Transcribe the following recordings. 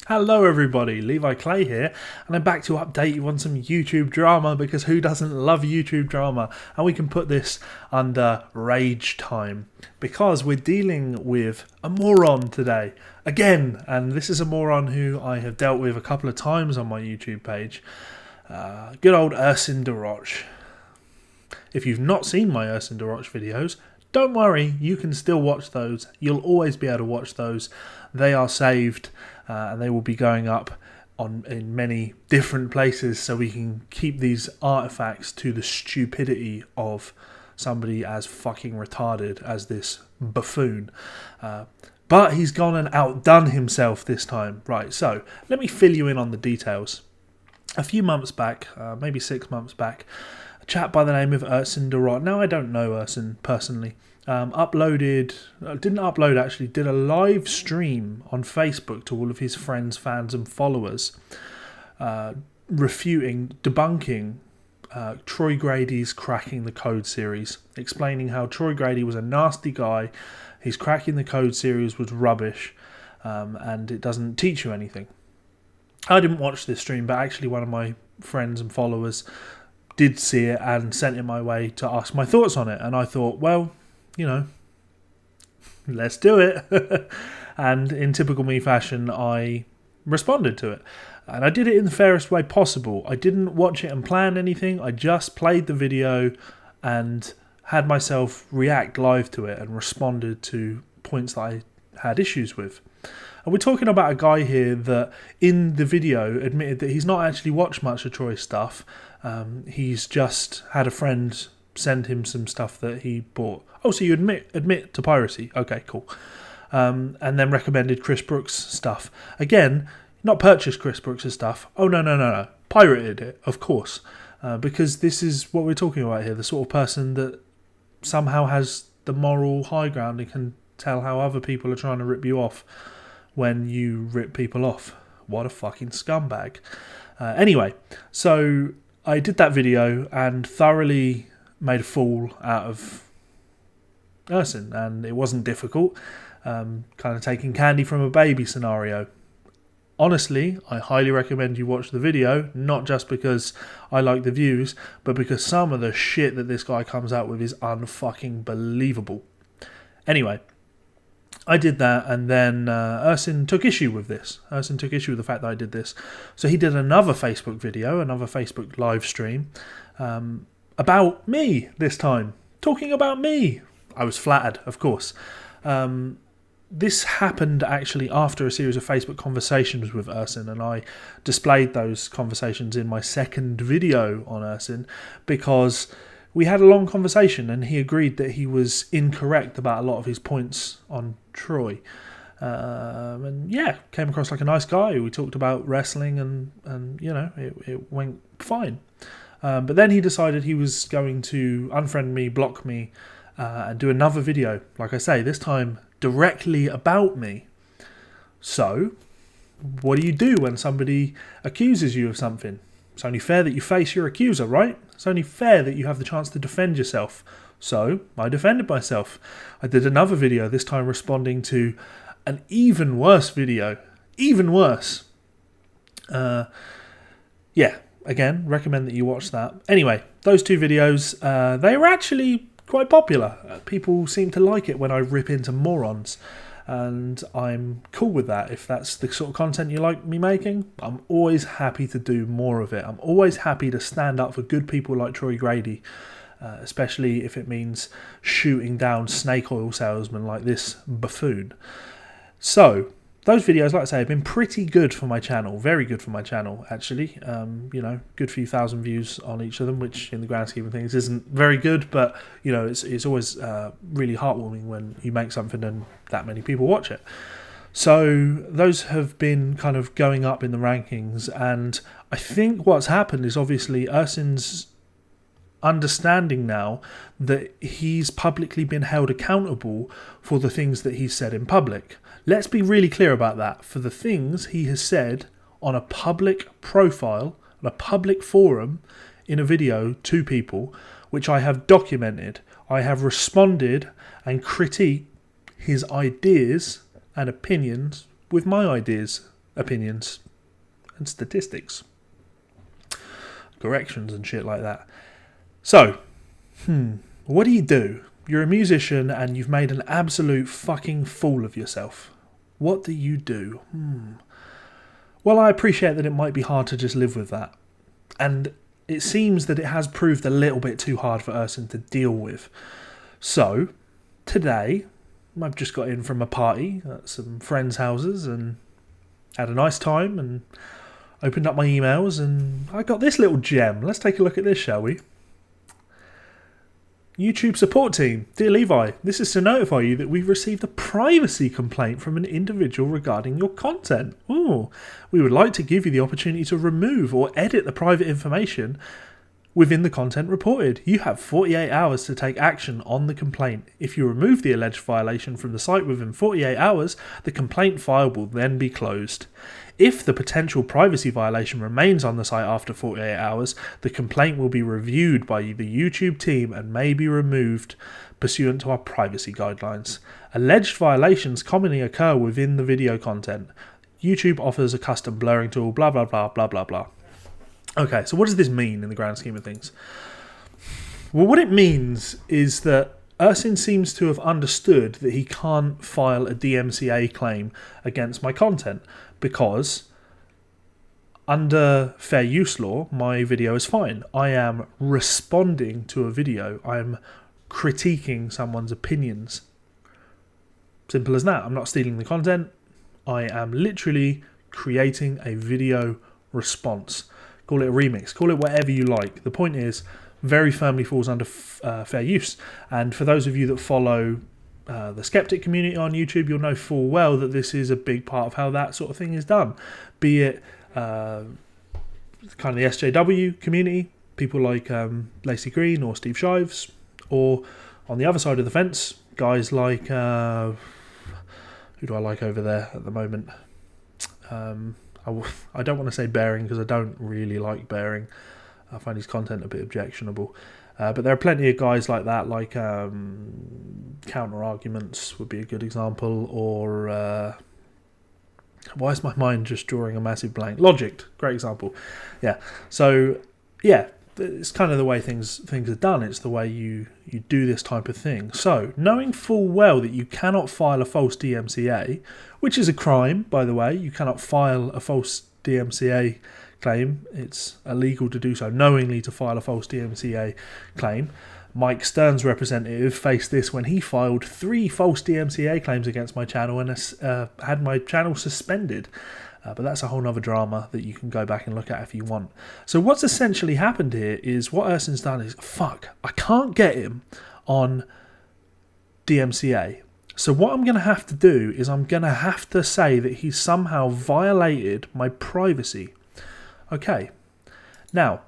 Hello everybody, Levi Clay here, and I'm back to update you on some YouTube drama because who doesn't love YouTube drama? And we can put this under rage time because we're dealing with a moron today. Again, and this is a moron who I have dealt with a couple of times on my YouTube page. Good old Ursin de Roche. If you've not seen my Ursin de Roche videos, don't worry, you can still watch those. You'll always be able to watch those. They are saved and they will be going up in many different places so we can keep these artifacts to the stupidity of somebody as fucking retarded as this buffoon. But he's gone and outdone himself this time. Right, so let me fill you in on the details. A few months back, maybe 6 months back, a chap by the name of Ursin de Roche. Now, I don't know Ursin personally. Did a live stream on Facebook to all of his friends, fans and followers, debunking Troy Grady's Cracking the Code series, explaining how Troy Grady was a nasty guy, his Cracking the Code series was rubbish, and it doesn't teach you anything. I didn't watch this stream, but actually one of my friends and followers did see it and sent it my way to ask my thoughts on it, and I thought, well, you know, let's do it. And in typical me fashion, I responded to it. And I did it in the fairest way possible. I didn't watch it and plan anything. I just played the video and had myself react live to it and responded to points that I had issues with. And we're talking about a guy here that in the video admitted that he's not actually watched much of Troy's stuff. He's just had a friend send him some stuff that he bought. Oh, so you admit to piracy. Okay, cool. And then recommended Chris Brooks' stuff. Again, not purchased Chris Brooks' stuff. Oh, no. Pirated it, of course. Because this is what we're talking about here. The sort of person that somehow has the moral high ground and can tell how other people are trying to rip you off when you rip people off. What a fucking scumbag. Anyway, so I did that video and thoroughly made a fool out of Ursin, and it wasn't difficult. Kind of taking candy from a baby scenario. Honestly, I highly recommend you watch the video, not just because I like the views, but because some of the shit that this guy comes out with is unfucking believable. Anyway, I did that, and then Ursin took issue with this. Ursin took issue with the fact that I did this. So he did another Facebook video, another Facebook live stream, about me this time. Talking about me. I was flattered, of course. This happened actually after a series of Facebook conversations with Ursin, and I displayed those conversations in my second video on Ursin because we had a long conversation and he agreed that he was incorrect about a lot of his points on Troy. And yeah, came across like a nice guy. We talked about wrestling and you know, it went fine. But then he decided he was going to unfriend me, block me, and do another video, like I say, this time directly about me. So, what do you do when somebody accuses you of something? It's only fair that you face your accuser, right? It's only fair that you have the chance to defend yourself. So, I defended myself. I did another video, this time responding to an even worse video. Even worse. Yeah. Again, recommend that you watch that. Anyway, those two videos, they were actually quite popular. People seem to like it when I rip into morons. And I'm cool with that. If that's the sort of content you like me making, I'm always happy to do more of it. I'm always happy to stand up for good people like Troy Grady. Especially if it means shooting down snake oil salesmen like this buffoon. So, those videos, like I say, have been pretty good for my channel. Very good for my channel, actually. You know, good few thousand views on each of them, which in the grand scheme of things isn't very good. But, you know, it's always really heartwarming when you make something and that many people watch it. So those have been kind of going up in the rankings. And I think what's happened is obviously Ursin's understanding now that he's publicly been held accountable for the things that he's said in public. Let's be really clear about that. For the things he has said on a public profile, on a public forum, in a video to people, which I have documented, I have responded and critiqued his ideas and opinions with my ideas opinions and statistics, corrections and shit like that. So, what do you do? You're a musician and you've made an absolute fucking fool of yourself. What do you do? Well, I appreciate that it might be hard to just live with that. And it seems that it has proved a little bit too hard for Ursin to deal with. So, today, I've just got in from a party at some friends' houses and had a nice time and opened up my emails and I got this little gem. Let's take a look at this, shall we? YouTube support team. Dear Levi, this is to notify you that we've received a privacy complaint from an individual regarding your content. Ooh, we would like to give you the opportunity to remove or edit the private information within the content reported. You have 48 hours to take action on the complaint. If you remove the alleged violation from the site within 48 hours, the complaint file will then be closed. If the potential privacy violation remains on the site after 48 hours, the complaint will be reviewed by the YouTube team and may be removed pursuant to our privacy guidelines. Alleged violations commonly occur within the video content. YouTube offers a custom blurring tool, blah, blah, blah, blah, blah, blah. Okay, so what does this mean in the grand scheme of things? Well, what it means is that Ursin seems to have understood that he can't file a DMCA claim against my content because under fair use law, my video is fine. I am responding to a video. I'm critiquing someone's opinions. Simple as that. I'm not stealing the content. I am literally creating a video response. Call it a remix. Call it whatever you like. The point is, very firmly falls under fair use. And for those of you that follow the skeptic community on YouTube, you'll know full well that this is a big part of how that sort of thing is done. Be it kind of the SJW community, people like Lacey Green or Steve Shives, or on the other side of the fence, guys like who do I like over there at the moment? I don't want to say Bearing because I don't really like Bearing. I find his content a bit objectionable. But there are plenty of guys like that, like Counter Arguments would be a good example, or why is my mind just drawing a massive blank? Logic, great example. Yeah. So yeah, it's kind of the way things are done. It's the way you do this type of thing. So knowing full well that you cannot file a false DMCA, which is a crime, by the way, you cannot file a false DMCA claim. It's illegal to do so, knowingly to file a false DMCA claim. Mike Stern's representative faced this when he filed 3 false DMCA claims against my channel and had my channel suspended. But that's a whole nother drama that you can go back and look at if you want. So what's essentially happened here is what Ursin's done is, fuck, I can't get him on DMCA. So what I'm going to have to do is I'm going to have to say that he's somehow violated my privacy. Okay. Now,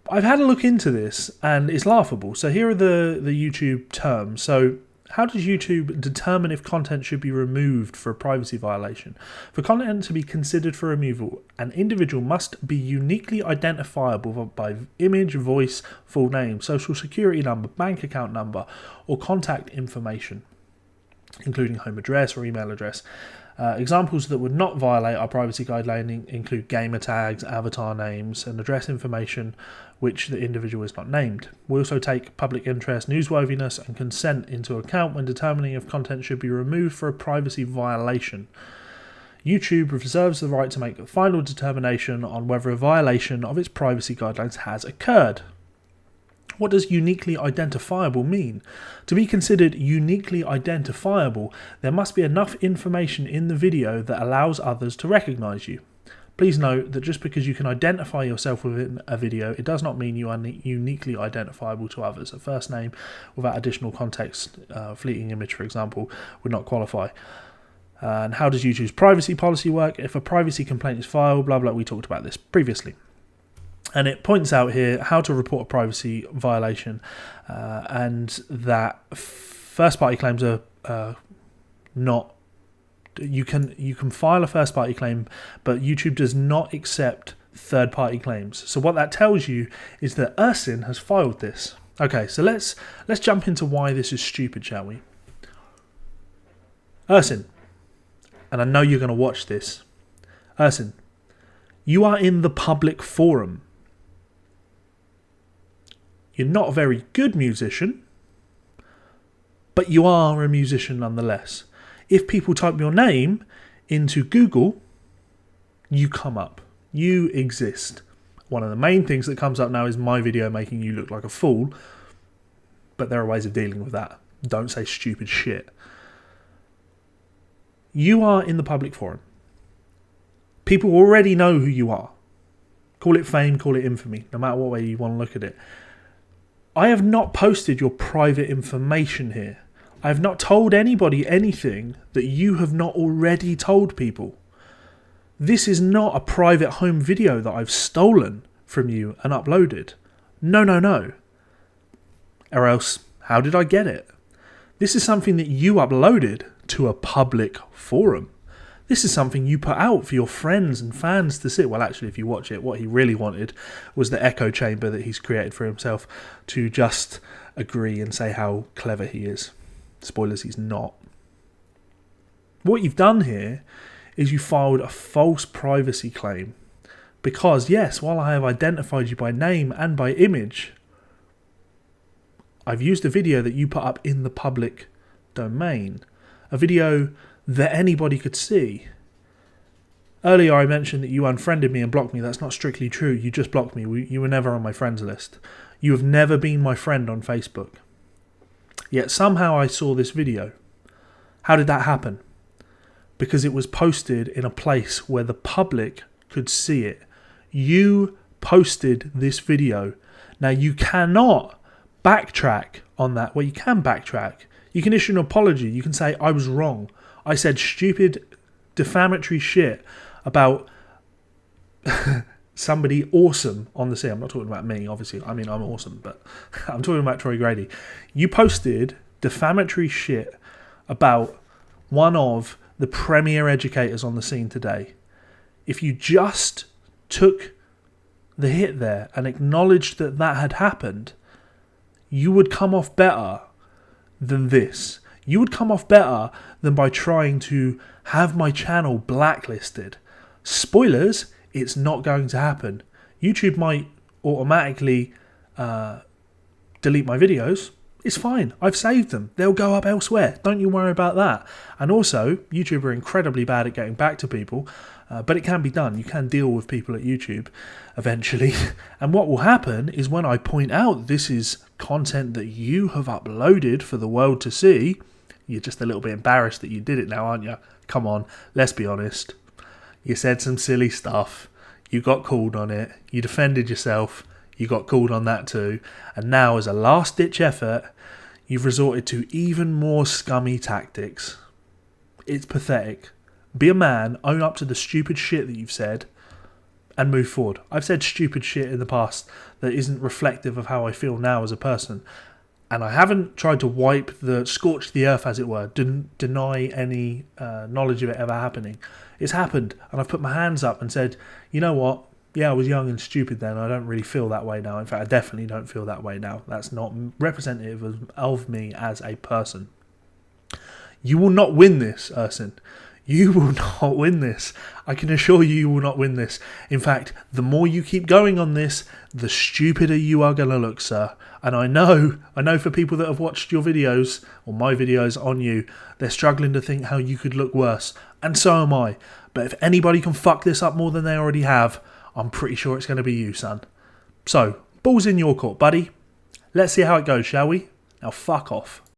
I've had a look into this and it's laughable. So here are the YouTube terms. So how does YouTube determine if content should be removed for a privacy violation? For content to be considered for removal, an individual must be uniquely identifiable by image, voice, full name, social security number, bank account number, or contact information, including home address or email address. Examples that would not violate our privacy guideline include gamer tags, avatar names, and address information which the individual is not named. We also take public interest, newsworthiness, and consent into account when determining if content should be removed for a privacy violation. YouTube reserves the right to make a final determination on whether a violation of its privacy guidelines has occurred. What does uniquely identifiable mean? To be considered uniquely identifiable, there must be enough information in the video that allows others to recognize you. Please note that just because you can identify yourself within a video, it does not mean you are uniquely identifiable to others. A first name without additional context, fleeting image for example, would not qualify. And how does YouTube's privacy policy work? If a privacy complaint is filed, blah blah, we talked about this previously. And it points out here how to report a privacy violation, and that first-party claims are not. You can file a first-party claim, but YouTube does not accept third-party claims. So what that tells you is that Ursin has filed this. Okay, so let's jump into why this is stupid, shall we? Ursin, and I know you're going to watch this. Ursin, you are in the public forum. You're not a very good musician, but you are a musician nonetheless. If people type your name into Google, you come up. You exist. One of the main things that comes up now is my video making you look like a fool, but there are ways of dealing with that. Don't say stupid shit. You are in the public forum. People already know who you are. Call it fame, call it infamy, no matter what way you want to look at it. I have not posted your private information here. I have not told anybody anything that you have not already told people. This is not a private home video that I've stolen from you and uploaded. No. Or else, how did I get it? This is something that you uploaded to a public forum. This is something you put out for your friends and fans to see. Well, actually, if you watch it, what he really wanted was the echo chamber that he's created for himself to just agree and say how clever he is. Spoilers, he's not. What you've done here is you filed a false privacy claim. Because, yes, while I have identified you by name and by image, I've used a video that you put up in the public domain. A video that anybody could see. Earlier I mentioned that you unfriended me and blocked me. That's not strictly true. You just blocked me. You were never on my friends list. You have never been my friend on Facebook. Yet somehow I saw this video. How did that happen? Because it was posted in a place where the public could see it. You posted this video. Now you cannot backtrack on that. Well, you can backtrack. You can issue an apology. You can say, I was wrong. I said stupid, defamatory shit about somebody awesome on the scene. I'm not talking about me, obviously. I mean, I'm awesome, but I'm talking about Troy Grady. You posted defamatory shit about one of the premier educators on the scene today. If you just took the hit there and acknowledged that that had happened, you would come off better than this. You would come off better than by trying to have my channel blacklisted. Spoilers, it's not going to happen. YouTube might automatically delete my videos. It's fine. I've saved them. They'll go up elsewhere. Don't you worry about that. And also, YouTube are incredibly bad at getting back to people, but it can be done. You can deal with people at YouTube eventually. And what will happen is when I point out this is content that you have uploaded for the world to see, you're just a little bit embarrassed that you did it now, aren't you? Come on, let's be honest. You said some silly stuff. You got called on it. You defended yourself. You got called on that too. And now, as a last-ditch effort, you've resorted to even more scummy tactics. It's pathetic. Be a man, own up to the stupid shit that you've said, and move forward. I've said stupid shit in the past that isn't reflective of how I feel now as a person. And I haven't tried to scorch the earth, as it were, deny any knowledge of it ever happening. It's happened, and I've put my hands up and said, you know what? Yeah, I was young and stupid then. I don't really feel that way now. In fact, I definitely don't feel that way now. That's not representative of me as a person. You will not win this, Ursin. You will not win this. I can assure you, you will not win this. In fact, the more you keep going on this, the stupider you are going to look, sir. And I know for people that have watched your videos, or my videos on you, they're struggling to think how you could look worse. And so am I. But if anybody can fuck this up more than they already have, I'm pretty sure it's going to be you, son. So, ball's in your court, buddy. Let's see how it goes, shall we? Now fuck off.